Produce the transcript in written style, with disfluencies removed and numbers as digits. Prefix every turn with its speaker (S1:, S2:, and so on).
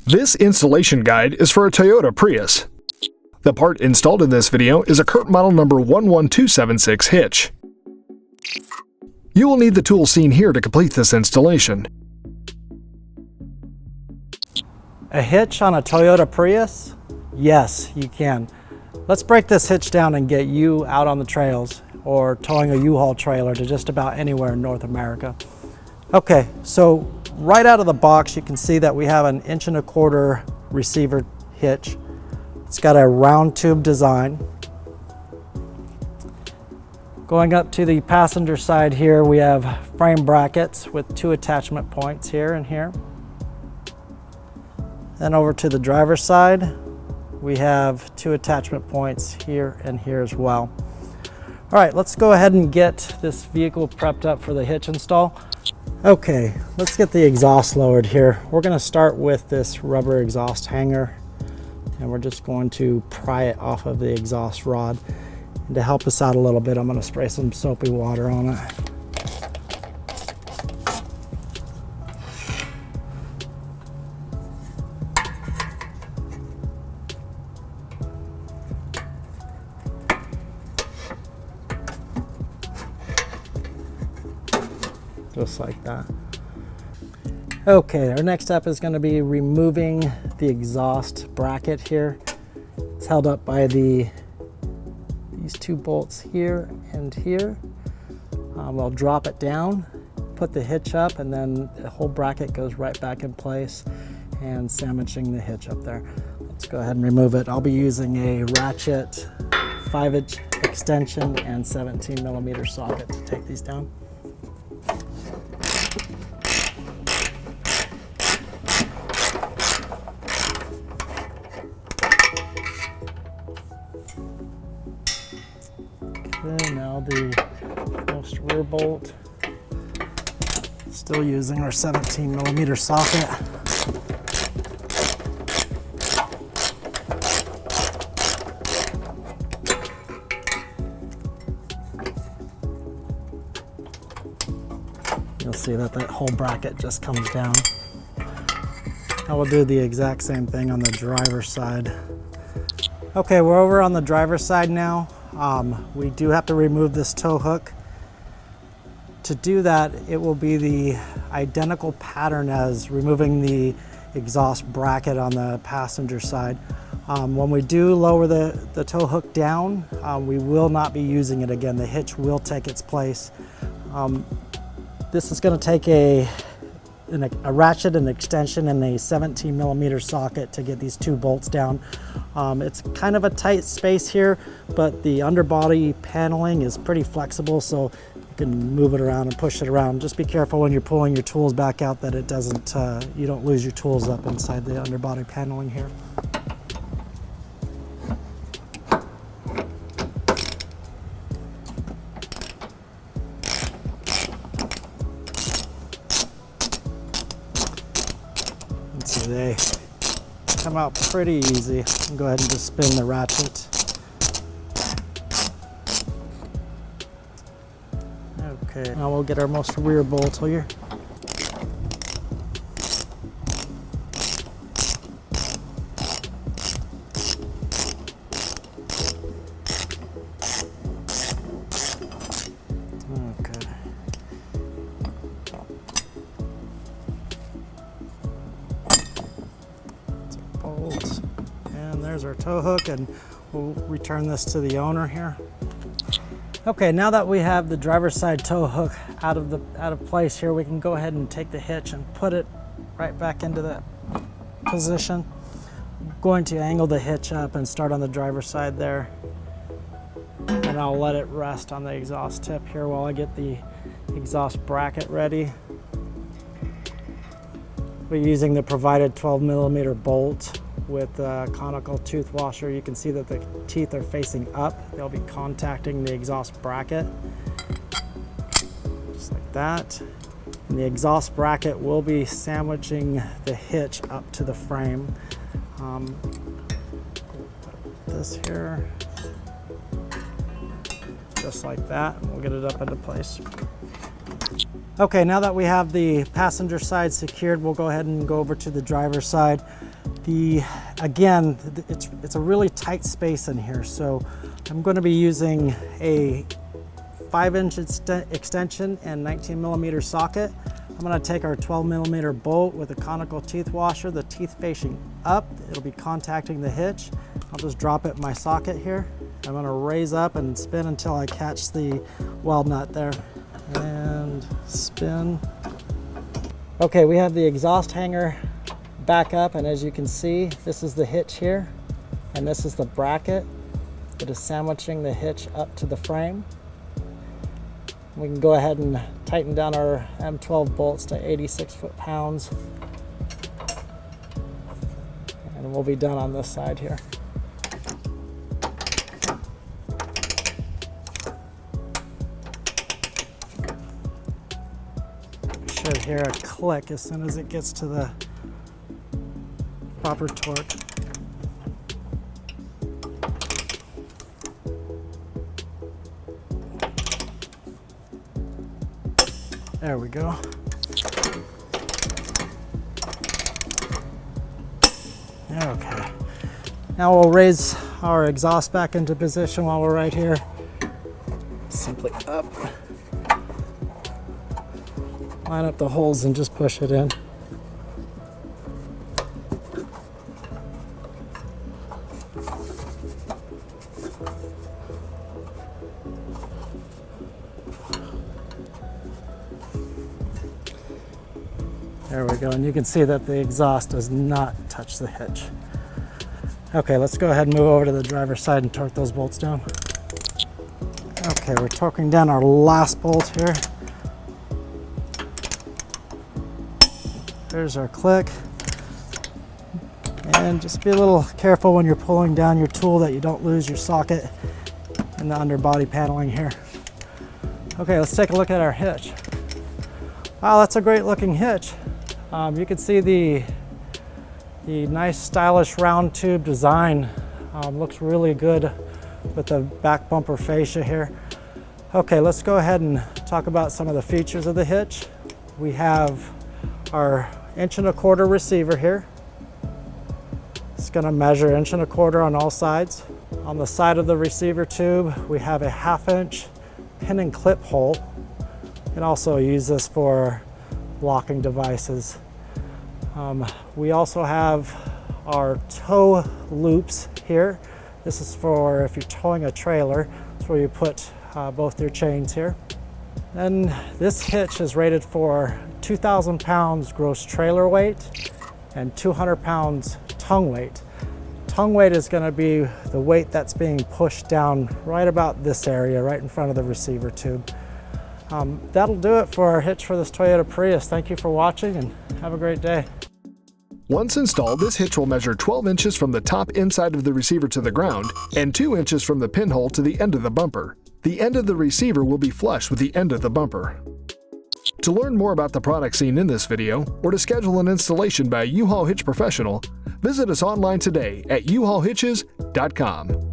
S1: This installation guide is for a Toyota Prius. The part installed in this video is a Curt model number 11276 hitch. You will need the tools seen here to complete this installation.
S2: A hitch on a Toyota Prius? Yes, you can. Let's break this hitch down and get you out on the trails or towing a U-Haul trailer to just about anywhere in North America. Okay, so right out of the box you can see that we have an 1.25" receiver hitch. It's got a round tube design. Going up to the passenger side here, we have frame brackets with 2 attachment points here and here. Then over to the driver's side, we have 2 attachment points here and here as well. All right, let's go ahead and get this vehicle prepped up for the hitch install. Okay, let's get the exhaust lowered here. We're gonna start with this rubber exhaust hanger, and we're just going to pry it off of the exhaust rod. And to help us out a little bit, I'm gonna spray some soapy water on it. Just like that. Okay, our next step is going to be removing the exhaust bracket here. It's held up by these 2 bolts here and here. We'll drop it down, put the hitch up, and then the whole bracket goes right back in place and sandwiching the hitch up there. Let's go ahead and remove it. I'll be using a ratchet 5-inch extension and 17mm socket to take these down. Okay, now the most rear bolt. Still using our 17mm socket. You'll see that whole bracket just comes down. I will do the exact same thing on the driver's side. Okay, we're over on the driver's side now. We do have to remove this tow hook. To do that, it will be the identical pattern as removing the exhaust bracket on the passenger side. When we do lower the tow hook down, we will not be using it again. The hitch will take its place. This is going to take a ratchet, an extension, and a 17mm socket to get these 2 bolts down. It's kind of a tight space here, but the underbody paneling is pretty flexible, so you can move it around and push it around. Just be careful when you're pulling your tools back out that it doesn't, you don't lose your tools up inside the underbody paneling here. They come out pretty easy. Go ahead and just spin the ratchet. Okay, now we'll get our most rear bolt here. And there's our tow hook, and we'll return this to the owner here. Okay, now that we have the driver's side tow hook out of place here, we can go ahead and take the hitch and put it right back into that position. I'm going to angle the hitch up and start on the driver's side there. And I'll let it rest on the exhaust tip here while I get the exhaust bracket ready. We're using the provided 12mm bolt with a conical tooth washer. You can see that the teeth are facing up. They'll be contacting the exhaust bracket, just like that. And the exhaust bracket will be sandwiching the hitch up to the frame. Put this here, just like that, and we'll get it up into place. Okay, now that we have the passenger side secured, we'll go ahead and go over to the driver's side. Again, it's a really tight space in here, so I'm going to be using a 5-inch extension and 19mm socket. I'm going to take our 12mm bolt with a conical teeth washer, the teeth facing up. It'll be contacting the hitch. I'll just drop it in my socket here. I'm going to raise up and spin until I catch the weld nut there. And spin. Okay, we have the exhaust hanger back up, and as you can see, this is the hitch here, and this is the bracket that is sandwiching the hitch up to the frame. We can go ahead and tighten down our M12 bolts to 86 foot-pounds, and we'll be done on this side here. You should hear a click as soon as it gets to the proper torque. There we go. Okay. Now we'll raise our exhaust back into position while we're right here. Simply up. Line up the holes and just push it in. There we go, and you can see that the exhaust does not touch the hitch. Okay, let's go ahead and move over to the driver's side and torque those bolts down. Okay, we're torquing down our last bolt here. There's our click. And just be a little careful when you're pulling down your tool that you don't lose your socket in the underbody paneling here. Okay, let's take a look at our hitch. Wow, that's a great looking hitch. You can see the nice stylish round tube design. Looks really good with the back bumper fascia here. Okay, let's go ahead and talk about some of the features of the hitch. We have our 1¼ inch receiver here. It's going to measure 1¼ inch on all sides. On the side of the receiver tube, we have a 1/2 inch pin and clip hole. You can also use this for locking devices. We also have our tow loops here. This is for if you're towing a trailer. It's where you put both your chains here. Then this hitch is rated for 2,000 pounds gross trailer weight and 200 pounds tongue weight. Tongue weight is going to be the weight that's being pushed down right about this area, right in front of the receiver tube. That'll do it for our hitch for this Toyota Prius. Thank you for watching and have a great day.
S1: Once installed, this hitch will measure 12 inches from the top inside of the receiver to the ground and 2 inches from the pinhole to the end of the bumper. The end of the receiver will be flush with the end of the bumper. To learn more about the product seen in this video, or to schedule an installation by a U-Haul Hitch professional, visit us online today at uhaulhitches.com.